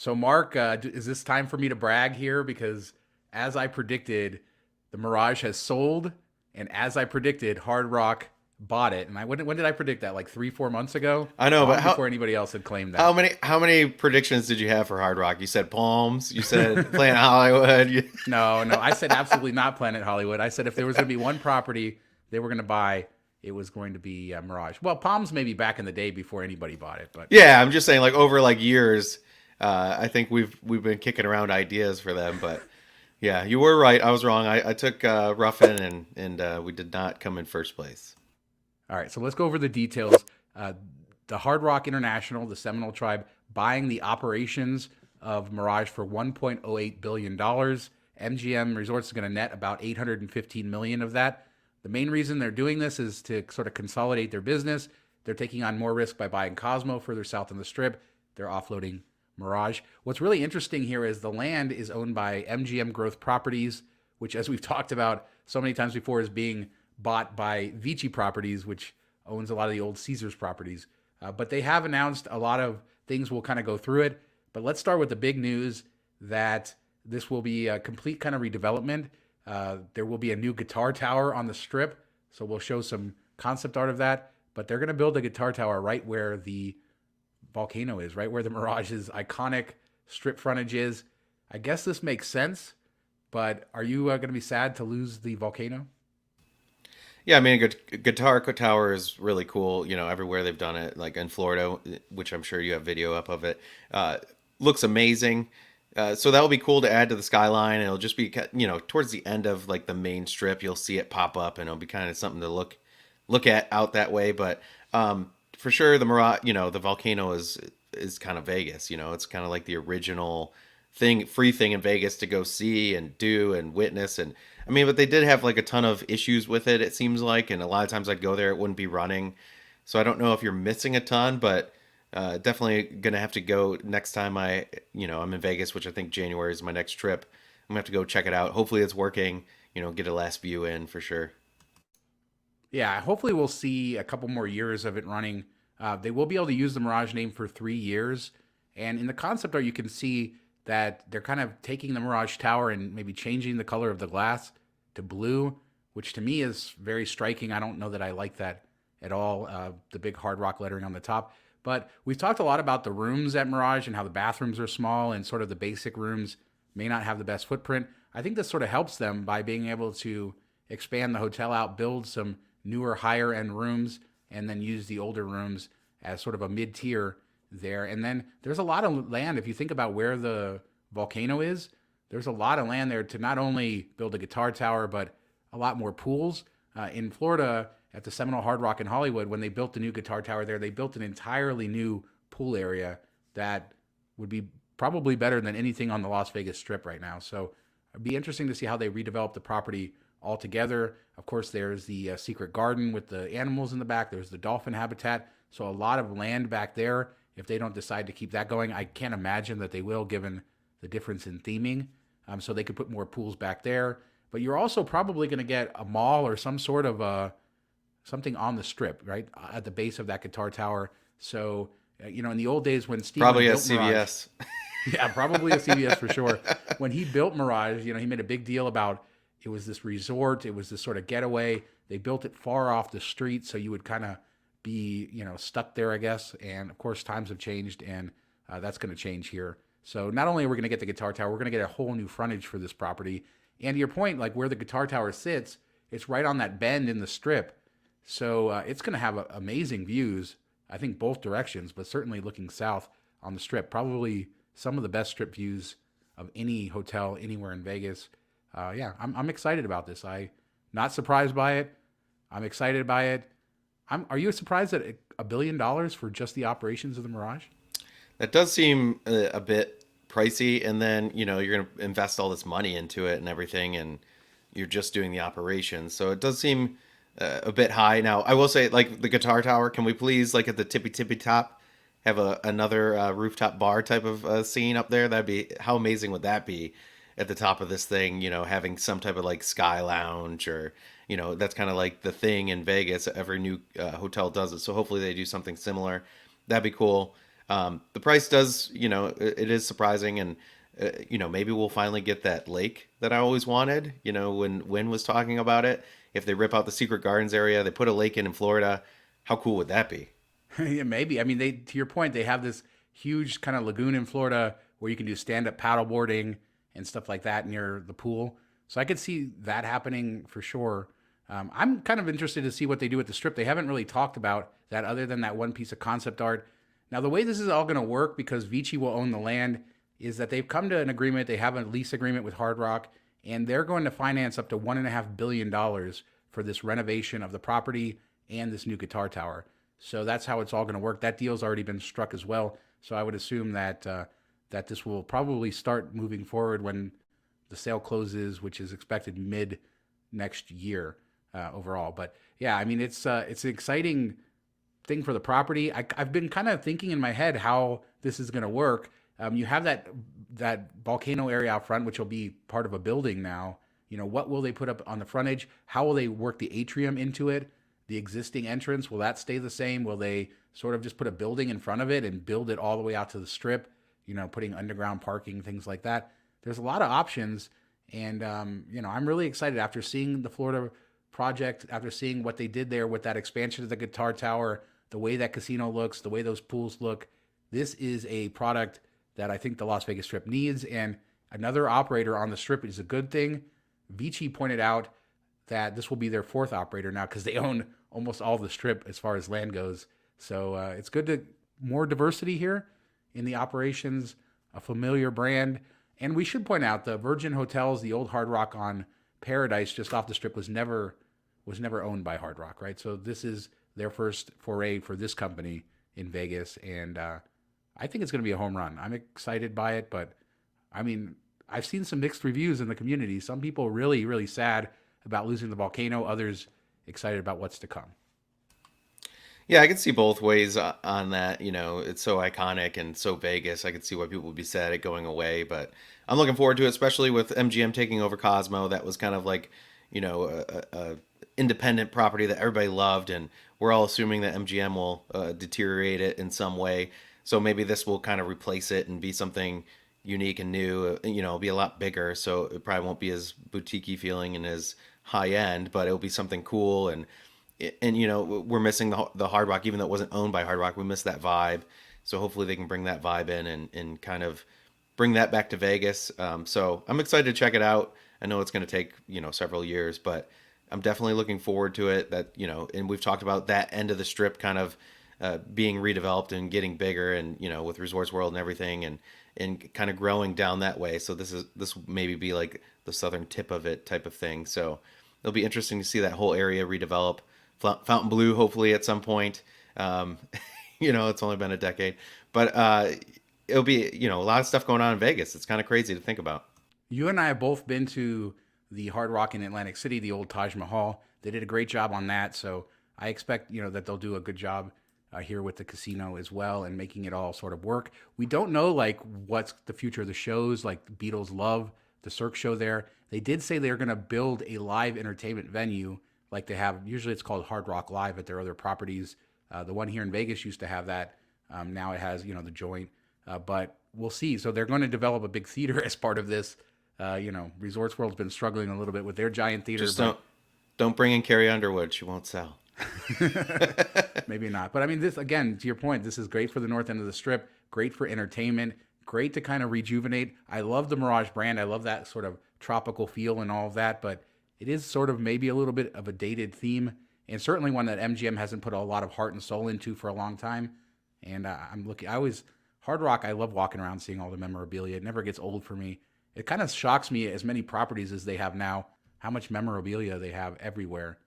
So, Mark, is this time for me to brag here? Because as I predicted, the Mirage has sold, and as I predicted, Hard Rock bought it. And when did I predict that? Like 3, 4 months ago, I know, but long before anybody else had claimed how that. many how many predictions did you have for Hard Rock? You said Palms. You said Planet Hollywood. No, no, I said absolutely not Planet Hollywood. I said if there was going to be one property they were going to buy, it was going to be Mirage. Well, Palms maybe back in the day before anybody bought it, but Yeah, I'm just saying, like over like years, I think we've been kicking around ideas for them. But yeah, you were right. I was wrong. I took Ruffin, and we did not come in first place. all right. So let's go over the details. Uh, the Hard Rock International, the Seminole Tribe, buying the operations of Mirage for $1.08 billion. MGM Resorts is going to net about 815 million of that. The main reason they're doing this is to sort of consolidate their business. They're taking on more risk by buying Cosmo further south on the strip. They're offloading Mirage. What's really interesting here is the land is owned by MGM Growth Properties, which, as we've talked about so many times before, is being bought by Vici Properties, which owns a lot of the old Caesars properties. But they have announced a lot of things. We'll kind of go through it. But let's start with the big news that this will be a complete kind of redevelopment. There will be a new guitar tower on the strip. So we'll show some concept art of that. But they're going to build a guitar tower right where the Volcano is, right where the Mirage's iconic strip frontage is. I guess this makes sense, but are you going to be sad to lose the Volcano? Yeah, I mean, a good guitar tower is really cool. You know, everywhere they've done it, like in Florida, which I'm sure you have video up of it, uh, looks amazing. So that will be cool to add to the skyline. It'll just be, towards the end of like the main strip, you'll see it pop up, and it'll be kind of something to look at out that way. But for sure, the Mirage, the volcano is kind of Vegas. You know, it's kind of like the original free thing in Vegas to go see and do and witness. And I mean, but they did have like a ton of issues with it. It seems like, and a lot of times I'd go there, it wouldn't be running. So I don't know if you're missing a ton, but definitely gonna have to go next time I'm in Vegas, which I think January is my next trip. I'm gonna have to go check it out. Hopefully it's working. Get a last view in for sure. Yeah, hopefully we'll see a couple more years of it running. They will be able to use the Mirage name for 3 years. And in the concept art, you can see that they're kind of taking the Mirage Tower and maybe changing the color of the glass to blue, which to me is very striking. I don't know that I like that at all, the big Hard Rock lettering on the top. But we've talked a lot about the rooms at Mirage and how the bathrooms are small and sort of the basic rooms may not have the best footprint. I think this sort of helps them by being able to expand the hotel out, build some newer, higher end rooms, and then use the older rooms as sort of a mid tier there. And then there's a lot of land. If you think about where the volcano is, there's a lot of land there to not only build a guitar tower, but a lot more pools. In Florida, at the Seminole Hard Rock in Hollywood, when they built the new guitar tower there, they built an entirely new pool area that would be probably better than anything on the Las Vegas Strip right now. So it'd be interesting to see how they redevelop the property altogether. Of course, there's the secret garden with the animals in the back. There's the dolphin habitat. So a lot of land back there. If they don't decide to keep that going, I can't imagine that they will, given the difference in theming. So they could put more pools back there. But you're also probably going to get a mall or some sort of something on the strip, right at the base of that guitar tower. So in the old days when Steven Probably a built Mirage, CVS. yeah, probably a CVS for sure. When he built Mirage, he made a big deal about it was this resort, it was this sort of getaway. They built it far off the street, so you would kind of be, stuck there, I guess. And of course, times have changed, and that's going to change here. So not only are we going to get the guitar tower, we're going to get a whole new frontage for this property. And to your point, like where the guitar tower sits, it's right on that bend in the strip. So it's going to have amazing views, I think both directions, but certainly looking south on the strip. Probably some of the best strip views of any hotel anywhere in Vegas. Yeah, I'm excited about this. I'm not surprised by it. I'm excited by it. Are you surprised at $1 billion for just the operations of the Mirage? That does seem a bit pricey, and then you're going to invest all this money into it and everything, and you're just doing the operations. So it does seem a bit high. Now, I will say, like the guitar tower, can we please, like at the tippy top, have another rooftop bar type of scene up there? That'd be how amazing would that be at the top of this thing? Having some type of like sky lounge or that's kind of like the thing in Vegas. Every new hotel does it, so hopefully they do something similar. That'd be cool. The price does, it is surprising, and maybe we'll finally get that lake that I always wanted. When Win was talking about it, if they rip out the Secret Gardens area, they put a lake in Florida, how cool would that be? Yeah, maybe. I mean, they to your point, they have this huge kind of lagoon in Florida where you can do stand-up paddleboarding and stuff like that near the pool. So I could see that happening for sure. I'm kind of interested to see what they do with the strip. They haven't really talked about that other than that one piece of concept art. Now, the way this is all going to work, because Vici will own the land, is that they've come to an agreement. They have a lease agreement with Hard Rock, and they're going to finance up to $1.5 billion for this renovation of the property and this new guitar tower. So that's how it's all going to work. That deal's already been struck as well. So I would assume that this will probably start moving forward when the sale closes, which is expected mid next year overall. But yeah, I mean it's an exciting thing for the property. I've been kind of thinking in my head how this is going to work. You have that volcano area out front, which will be part of a building now. What will they put up on the frontage? How will they work the atrium into it? The existing entrance, will that stay the same? Will they sort of just put a building in front of it and build it all the way out to the strip? Putting underground parking, things like that. There's a lot of options, and I'm really excited after seeing the Florida project, after seeing what they did there with that expansion of the guitar tower, the way that casino looks, the way those pools look. This is a product that I think the Las Vegas Strip needs, and another operator on the strip is a good thing. Vici pointed out that this will be their fourth operator now because they own almost all the strip as far as land goes. So it's good to more diversity here in the operations, a familiar brand. And we should point out the Virgin Hotels, the old Hard Rock on Paradise just off the strip was never owned by Hard Rock, right? So this is their first foray for this company in Vegas, and I think it's going to be a home run. I'm excited by it, but I mean, I've seen some mixed reviews in the community. Some people really, really sad about losing the volcano. Others excited about what's to come. Yeah, I can see both ways on that. It's so iconic and so Vegas. I could see why people would be sad at going away, but I'm looking forward to it, especially with MGM taking over Cosmo. That was kind of like, a independent property that everybody loved, and we're all assuming that MGM will deteriorate it in some way. So maybe this will kind of replace it and be something unique and new. It'll be a lot bigger, so it probably won't be as boutique feeling and as high end, but it'll be something cool. And we're missing the Hard Rock, even though it wasn't owned by Hard Rock. We missed that vibe, so hopefully they can bring that vibe in and kind of bring that back to Vegas. So I'm excited to check it out. I know it's going to take several years, but I'm definitely looking forward to it. And we've talked about that end of the strip kind of being redeveloped and getting bigger, and with Resorts World and everything, and kind of growing down that way. So this will maybe be like the southern tip of it type of thing. So it'll be interesting to see that whole area redevelop. Fountain Blue, hopefully at some point. It's only been a decade, but it'll be a lot of stuff going on in Vegas. It's kind of crazy to think about. You and I have both been to the Hard Rock in Atlantic City, the old Taj Mahal. They did a great job on that, so I expect that they'll do a good job here with the casino as well and making it all sort of work. We don't know like what's the future of the shows. Like the Beatles love the Cirque show there. They did say they're going to build a live entertainment venue like they have. Usually it's called Hard Rock Live at their other properties. The one here in Vegas used to have that. Now it has the Joint, but we'll see. So they're going to develop a big theater as part of this. Resorts World's been struggling a little bit with their giant theater. Just don't bring in Carrie Underwood. She won't sell. Maybe not. But I mean, this again, to your point, this is great for the north end of the strip, great for entertainment, great to kind of rejuvenate. I love the Mirage brand. I love that sort of tropical feel and all of that, but it is sort of maybe a little bit of a dated theme, and certainly one that MGM hasn't put a lot of heart and soul into for a long time. And I'm looking, Hard Rock, I love walking around seeing all the memorabilia. It never gets old for me. It kind of shocks me, as many properties as they have now, how much memorabilia they have everywhere.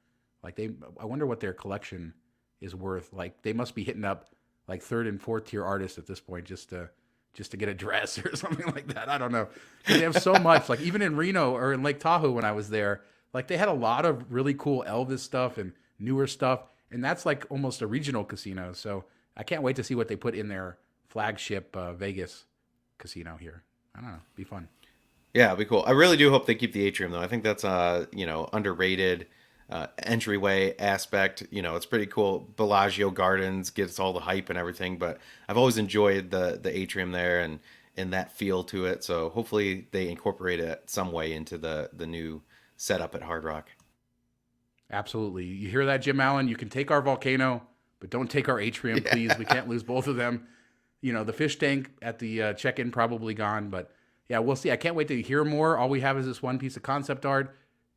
I wonder what their collection is worth. Like they must be hitting up like third and fourth tier artists at this point just to get a dress or something like that. I don't know. 'Cause they have so much. Like even in Reno or in Lake Tahoe when I was there, like they had a lot of really cool Elvis stuff and newer stuff, and that's like almost a regional casino. So I can't wait to see what they put in their flagship Vegas casino here. I don't know. Be fun. Yeah, it'd be cool. I really do hope they keep the atrium though. I think that's underrated. entryway aspect. You know, it's pretty cool. Bellagio Gardens gets all the hype and everything, but I've always enjoyed the atrium there and that feel to it. So hopefully they incorporate it some way into the new setup at Hard Rock. Absolutely. You hear that, Jim Allen? You can take our volcano, but don't take our atrium, please. We can't lose both of them. You know, the fish tank at the check-in probably gone, but yeah, we'll see. I can't wait to hear more. All we have is this one piece of concept art.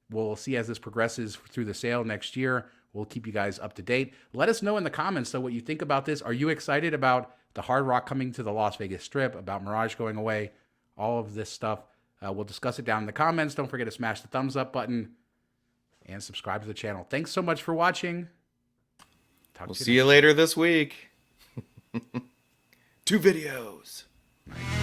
We'll see as this progresses through the sale next year. We'll keep you guys up to date. Let us know in the comments, though, what you think about this. Are you excited about the Hard Rock coming to the Las Vegas Strip, about Mirage going away, all of this stuff? We'll discuss it down in the comments. Don't forget to smash the thumbs up button and subscribe to the channel. Thanks so much for watching. We'll see you later this week. 2 videos. Nice.